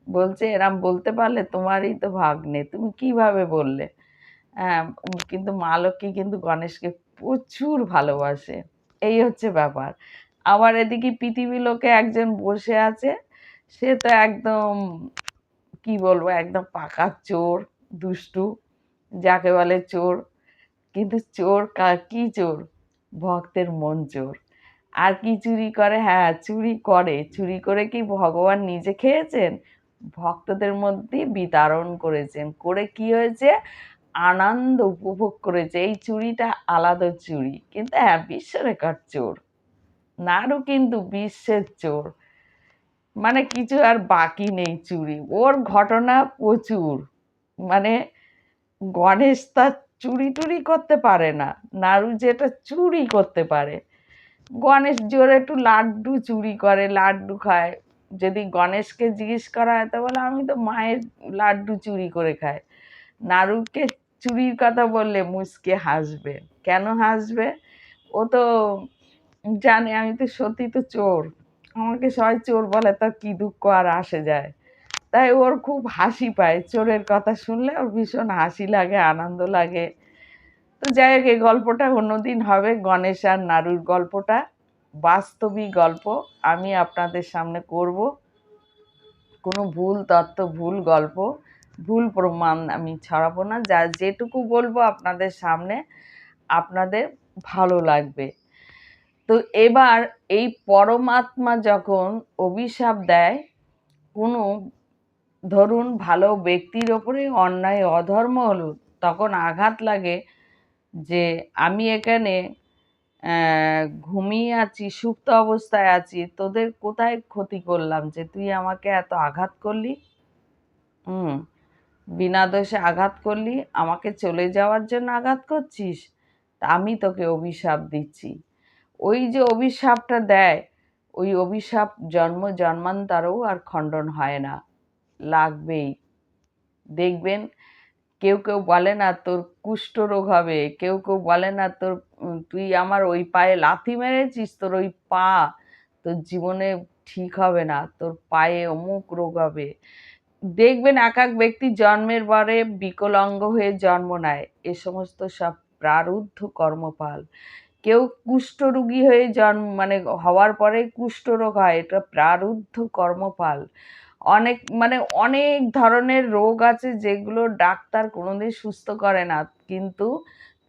A: বলছে এরম বলতে পারলে, তোমারই তো ভাগ্নে, তুমি কিভাবে বললে? হ্যাঁ, কিন্তু মা লক্ষ্মী কিন্তু গণেশকে প্রচুর ভালোবাসে, এই হচ্ছে ব্যাপার। আবার এদিকে পৃথিবী লোকে একজন বসে আছে, সে তো একদম কি বলবো, একদম পাকা চোর, দুষ্টু, যাকে বলে চোর। কিন্তু চোর কি চোর? ভক্তের মন চোর। আর কি চুরি করে? হ্যাঁ, চুরি করে কি ভগবান নিজে খেয়েছেন? ভক্তদের মধ্যে বিতরণ করেছেন, করে কি হয়েছে, আনন্দ উপভোগ করেছে। এই চুরিটা আলাদা চুরি, কিন্তু হ্যাঁ বিশ্ব রেকর্ড চোর। নাড়ু কিন্তু বিশ্বের চোর, মানে কিছু আর বাকি নেই চুরি, ওর ঘটনা প্রচুর। মানে গণেশ তার চুরি টুরি করতে পারে না, নাড়ু যেটা চুরি করতে পারে। গণেশ জোরে একটু লাড্ডু চুরি করে, লাড্ডু খায়। যদি গণেশকে জিজ্ঞেস করা হয় তো বলে আমি তো মায়ের লাড্ডু চুরি করে খাই। নাড়ুকে চুরির কথা বললে মুচকে হাসবে। কেন হাসবে? ও তো জানে আমি তো সত্যি তো চোর, আমাকে সবাই চোর বলে, তার কি দুঃখ আর আসে যায়। তাই ওর খুব হাসি পায়, চোরের কথা শুনলে ওর ভীষণ হাসি লাগে, আনন্দ লাগে। তো যাই হোক, এই গল্পটা অন্যদিন হবে, গণেশ আর নাড়ুর গল্পটা বাস্তবিক গল্প আমি আপনাদের সামনে করব, কোনো ভুল তথ্য, ভুল গল্প ভুল প্রমাণ আমি ছড়াবো না, যা যেটুকু বলবো আপনাদের সামনে আপনাদের ভালো লাগবে। তো এবার এই পরমাত্মা যখন অভিশাপ দেয় কোনো, ধরুন ভালো ব্যক্তির ওপরে অন্যায় অধর্ম হলো, তখন আঘাত লাগে যে আমি এখানে ঘুমিয়ে আছি, সুপ্ত অবস্থায় আছি, তোদের কোথায় ক্ষতি করলাম যে তুই আমাকে এত আঘাত করলি? হুম, বিনা দোষে আঘাত করলি, আমাকে চলে যাওয়ার জন্য আঘাত করছিস, তা আমি তোকে অভিশাপ দিচ্ছি। ওই যে অভিশাপটা দেয়, ওই অভিশাপ জন্ম জন্মান্তরেও আর খণ্ডন হয় না, লাগবেই। দেখবেন কেউ কেউ বলে না তোর কুষ্ঠ রোগ হবে, কেউ কেউ বলে না তোর তুই আমার ওই পায়ে লাথি মেরেছিস, তোর ওই পা তোর জীবনে ঠিক হবে না, তোর পায়ে অমুক রোগ হবে। দেখবেন এক এক ব্যক্তি জন্মের পরে বিকলাঙ্গ হয়ে জন্ম নেয়, এ সমস্ত সব প্রারব্ধ কর্মফল। কেউ কুষ্ঠরোগী হয়ে মানে হওয়ার পরে কুষ্ঠরোগ হয়, এটা প্রারব্ধ কর্মফল। অনেক ধরনের রোগ আছে যেগুলো ডাক্তার কোনোদিন সুস্থ করে না, কিন্তু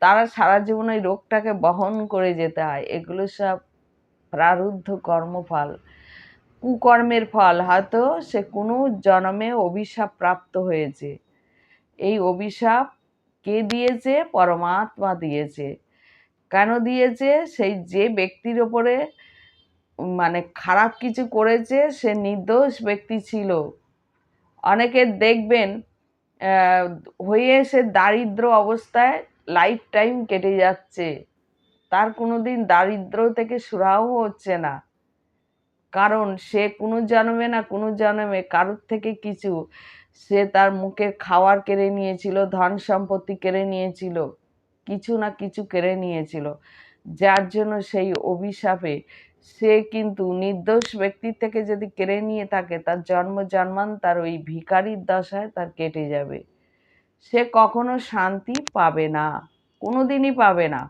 A: তারা সারা জীবন ওই রোগটাকে বহন করে যেতে হয়। এগুলো সব প্রারব্ধ কর্মফল, কুকর্মের ফল। হয়তো সে কোনো জন্মে অভিশাপ প্রাপ্ত হয়েছে, এই অভিশাপ কে দিয়েছে? পরমাত্মা দিয়েছে। কেন দিয়েছে? সেই যে ব্যক্তির ওপরে খারাপ কিছু করেছে সে নির্দোষ ব্যক্তি ছিল। অনেকে দেখবেন হয়ে সে দারিদ্র অবস্থায় লাইফ টাইম কেটে যাচ্ছে, তার কোনোদিন দারিদ্র থেকে সুরাহও হচ্ছে না, কারণ সে কোনো জন্মে না কোনো জন্মে কারোর থেকে কিছু, সে তার মুখের খাওয়ার কেড়ে নিয়েছিল, ধন সম্পত্তি কেড়ে নিয়েছিল, কিছু না কিছু কেড়ে নিয়েছিল, যার জন্য সেই অভিশাপে সে কিন্তু নির্দোষ ব্যক্তির থেকে যদি কেড়ে নিয়ে থাকে, তার জন্ম জন্মান্তর ওই ভিখারির দশায় তার কেটে যাবে, সে কখনো শান্তি পাবে না, কোনোদিনই পাবে না।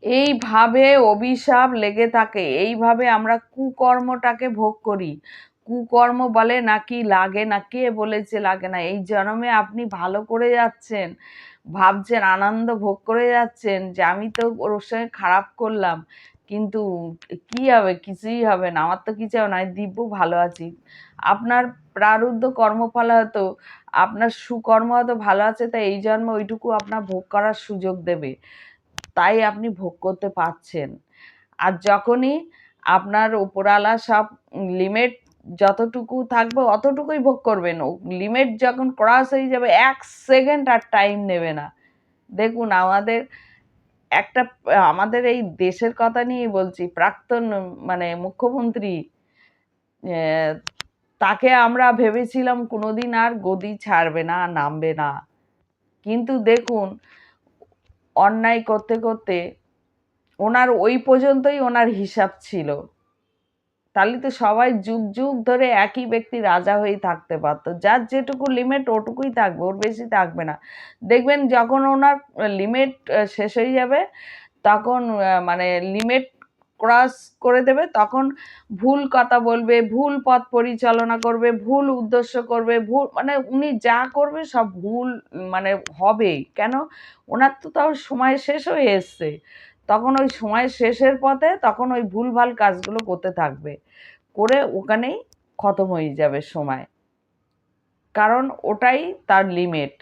A: এইভাবে অভিশাপ লেগে থাকে, এইভাবে আমরা কুকর্মটাকে ভোগ করি। কুকর্ম বলে নাকি লাগে না, কে বলেছে লাগে না? এই জন্মে আপনি ভালো করে যাচ্ছেন, ভাবছেন আনন্দ ভোগ করে যাচ্ছেন যে আমি তো ওর সঙ্গে খারাপ করলাম, কিন্তু কি হবে? কিছুই হবে না, আমার তো কিছু হবে না, আমি দিব্য ভালো আছি। আপনার প্রারব্ধ কর্মফল হয়তো, আপনার সুকর্ম হয়তো ভালো আছে, তাই এই জন্ম ওইটুকু আপনার ভোগ করার সুযোগ দেবে, তাই আপনি ভোগ করতে পারছেন। আর যখনই আপনার উপরওয়ালা সব লিমিট যতটুকু থাকবে অতটুকুই ভোগ করবেন, লিমিট যখন ক্রস হয়ে যাবে 1 সেকেন্ড আর টাইম নেবে না। দেখুন আমাদের এই দেশের কথা নিয়ে বলছি, প্রাক্তন মুখ্যমন্ত্রী, তাকে আমরা ভেবেছিলাম কোনোদিন আর গদি ছাড়বে না, নামবে না, কিন্তু দেখুন অন্যায় করতে করতে ওনার ওই পর্যন্তই ওনার হিসাব ছিল, তাহলে তো সবাই যুগ যুগ ধরে একই ব্যক্তি রাজা হয়েই থাকতে পারতো, যার যেটুকু লিমিট ওটুকুই থাকবে, ওর বেশি থাকবে না। দেখবেন যখন ওনার লিমিট শেষ হয়ে যাবে, তখন লিমিট ক্রস করে দেবে, তখন ভুল কথা বলবে, ভুল পথ পরিচালনা করবে, ভুল উদ্দেশ্য করবে, ভুল উনি যা করবে সব ভুল হবেই। কেন? ওনার তো তাও সময় শেষ হয়ে এসছে, তখন ওই সময় শেষের পথে তখন ওই ভুলভাল কাজগুলো করতে থাকবে, করে ওখানেই খতম হয়ে যাবে সময়, কারণ ওটাই তার লিমিট।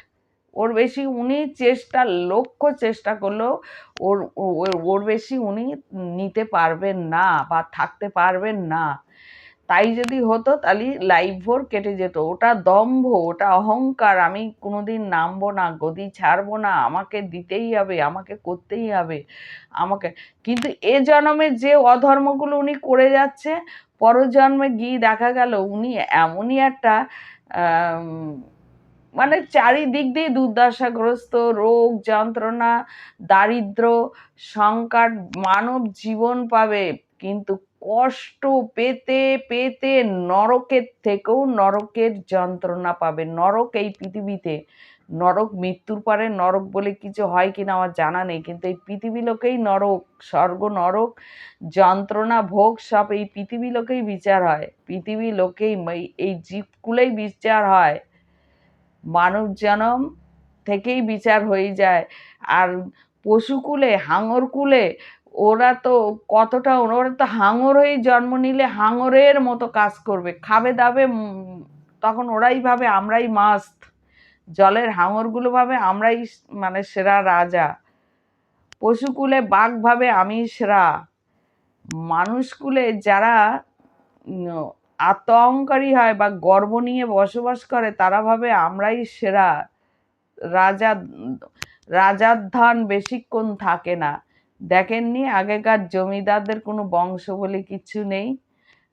A: ওর বেশি উনি লক্ষ্য চেষ্টা করলেও ওর ওর বেশি উনি নিতে পারবেন না বা থাকতে পারবেন না। তাই যদি হতো তাহলে লাইফ ভোর কেটে যেত। ওটা দম্ভ, ওটা অহংকার, আমি কোনোদিন নামবো না, গদি ছাড়বো না, আমাকে দিতেই হবে, আমাকে করতেই হবে, আমাকে। কিন্তু এ জন্মে যে অধর্মগুলো উনি করে যাচ্ছে, পরজন্মে গিয়ে দেখা গেল উনি এমনই একটা চারিদিক দিয়ে দুর্দশাগ্রস্ত, রোগ যন্ত্রণা, দারিদ্র, সংকট, মানব জীবন পাবে, কিন্তু কষ্ট পেতে পেতে নরকের থেকেও নরকের যন্ত্রণা পাবে। নরক এই পৃথিবীতে, নরক মৃত্যুর পরে নরক বলে কিছু হয় কিনা আমার জানা নেই, কিন্তু এই পৃথিবী লোকেই নরক, স্বর্গ নরক যন্ত্রণা ভোগ সব এই পৃথিবী লোকেই বিচার হয়, পৃথিবী লোকেই এই জীবকুলেই বিচার হয়। মানব জনম থেকেই বিচার হয়ে যায়। আর পশুকুলে, হাঙর কুলে ওরা তো কতটা, ওরা তো হাঙর হয়ে জন্ম নিলে হাঙরের মতো কাজ করবে, খাবে দাবে, তখন ওরাই ভাবে আমরাই মাস্ত, জলের হাঙরগুলো ভাবে আমরাই মানে সেরা রাজা, পশুকুলে বাঘ ভাবে আমি সেরা, মানুষকুলে যারা আত্ম অহংকারী হয় বা গর্ব নিয়ে বসবাস করে তারা ভাবে আমরাই সেরা। রাজা, রাজার ধন বেশিক্ষণ থাকে না। দেখেননি আগেকার জমিদারদের কোনো বংশ বলে কিছু নেই,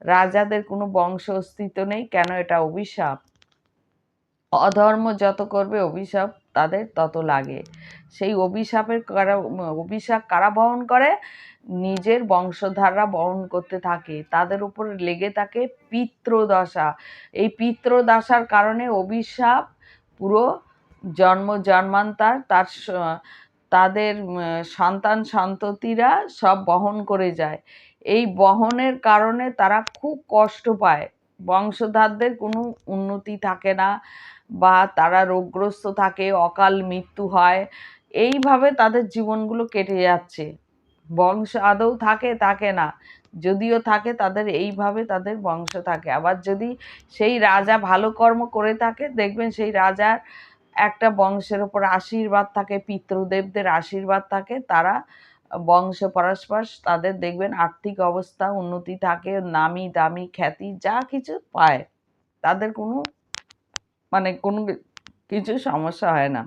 A: রাজাদের কোনো বংশ অস্তিত্ব নেই। কেন? এটা অভিশাপ। অধর্ম যত করবে অভিশাপ তাদের তত লাগে। সেই অভিশাপ কারা বহন করে? নিজের বংশধাররা বহন করতে থাকে, তাদের উপর লেগে থাকে পিতৃদশা। এই পিতৃদশার কারণে অভিশাপ পুরো জন্ম জন্মান্তর তাদের সন্তান সন্ততিরা সব বহন করে যায়। এই বহনের কারণে তারা খুব কষ্ট পায়, বংশধারদের কোনো উন্নতি থাকে না, বা তারা রোগগ্রস্ত থাকে, অকাল মৃত্যু হয়, এইভাবে তাদের জীবনগুলো কেটে যাচ্ছে। বংশ আদৌ থাকে না, যদিও থাকে তাদের এইভাবে তাদের বংশ থাকে। আবার যদি সেই রাজা ভালো কর্ম করে থাকে, দেখবেন সেই রাজার একটা বংশের ওপর আশীর্বাদ থাকে, পিতৃদেবদের আশীর্বাদ থাকে, তারা বংশ পরস্পর তাদের দেখবেন আর্থিক অবস্থা উন্নতি থাকে, নামি দামি খ্যাতি যা কিছু পায়, তাদের কোনো মানে কোনো কিছু সমস্যা হয় না,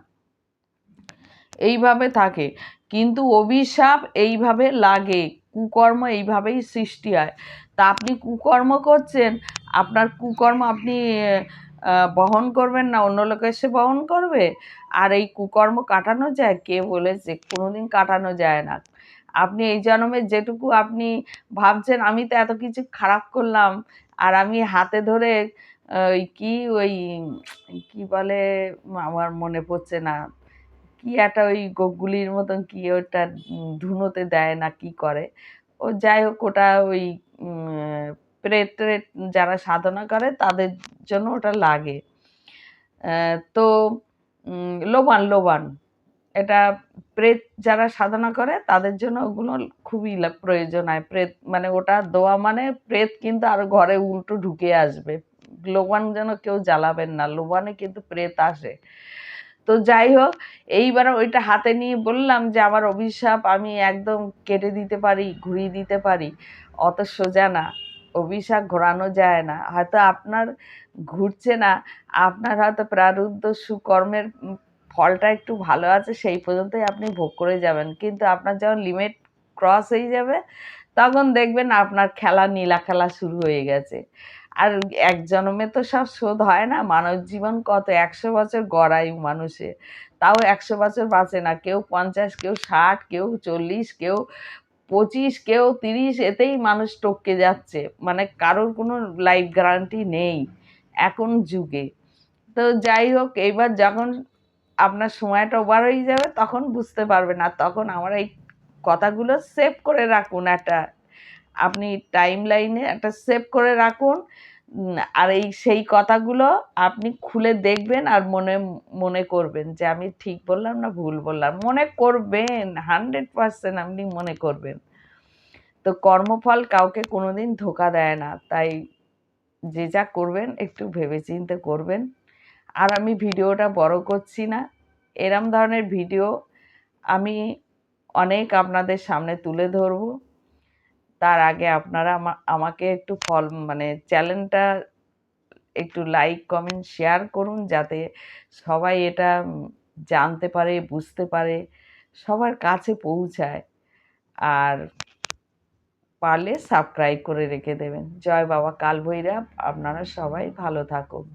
A: এইভাবে থাকে। কিন্তু অভিশাপ এইভাবে লাগে, কুকর্ম এইভাবেই সৃষ্টি হয়। তা আপনি কুকর্ম করছেন, আপনার কুকর্ম আপনি বহন করবেন না, অন্য লোক এসে বহন করবে? আর এই কুকর্ম কাটানো যায়? কে বলেছে? কোনোদিন কাটানো যায় না। আপনি এই জন্মে যেটুকু আপনি ভাবছেন আমি তো এত কিছু খারাপ করলাম, আর আমি হাতে ধরে ওই কি ওই কি বলে, আমার মনে পড়ছে না, কি একটা ওই গোগুলির মতন কি ওটা ধুনোতে দেয় না কি করে, ও যাই হোক, ওটা ওই প্রেত ট্রেত যারা সাধনা করে তাদের জন্য ওটা লাগে। তো লোবান লোবান, এটা প্রেত যারা সাধনা করে তাদের জন্য ওগুলো খুবই প্রয়োজন হয়। প্রেত মানে ওটা দেওয়া মানে প্রেত কিন্তু আরো ঘরে উল্টো ঢুকে আসবে। লোবান যেন কেউ জ্বালাবেন না, লোবানে কিন্তু প্রেত আসে। তো যাই হোক, এইবার ওইটা হাতে নিয়ে বললাম যে আমার অভিশাপ আমি একদম কেটে দিতে পারি, ঘুরিয়ে দিতে পারি। অত সোজা না, অভিশাপ ঘোরানো যায় না। হয়তো আপনার ঘুরছে না, আপনার হয়তো প্রারব্ধ সুকর্মের ফলটা একটু ভালো আছে, সেই পর্যন্তই আপনি ভোগ করে যাবেন। কিন্তু আপনার যখন লিমিট ক্রস হয়ে যাবে, তখন দেখবেন আপনার খেলা নীলা খেলা শুরু হয়ে গেছে। আর এক জন্মে তো সব শোধ হয় না, মানব জীবন কত 100 বছর গড়াই মানুষের, তাও 100 বছর বাঁচে না, কেউ 50, কেউ 60, কেউ 40, কেউ 25, কেউ 30, এতেই মানুষ টপকে যাচ্ছে। মানে কারোর কোনো লাইফ গ্যারান্টি নেই এখন যুগে। তো যাই হোক, এইবার যখন আপনার সময়টা ওভার হয়ে যাবে তখন বুঝতে পারবেন। আর তখন আমার এই কথাগুলো সেভ করে রাখুন, একটা আপনি টাইম লাইনে একটা সেভ করে রাখুন। আর এই সেই কথাগুলো আপনি খুলে দেখবেন আর মনে মনে করবেন যে আমি ঠিক বললাম না ভুল বললাম, মনে করবেন 100% আপনি মনে করবেন। তো কর্মফল কাউকে কোনোদিন ধোকা দেয় না, তাই যে যা করবেন একটু ভেবেচিন্তে করবেন। আর আমি ভিডিওটা বড় করছি না, এরম ধরনের ভিডিও আমি অনেক আপনাদের সামনে তুলে ধরবো। তার আগে আপনারা আমাকে একটু মানে চ্যানেলটা একটু লাইক কমেন্ট শেয়ার করুন, যাতে সবাই এটা জানতে পারে, বুঝতে পারে, সবার কাছে পৌঁছায়। আর পারলে সাবস্ক্রাইব করে রেখে দেবেন। জয় বাবা কাল ভৈরব, আপনারা সবাই ভালো থাকুন।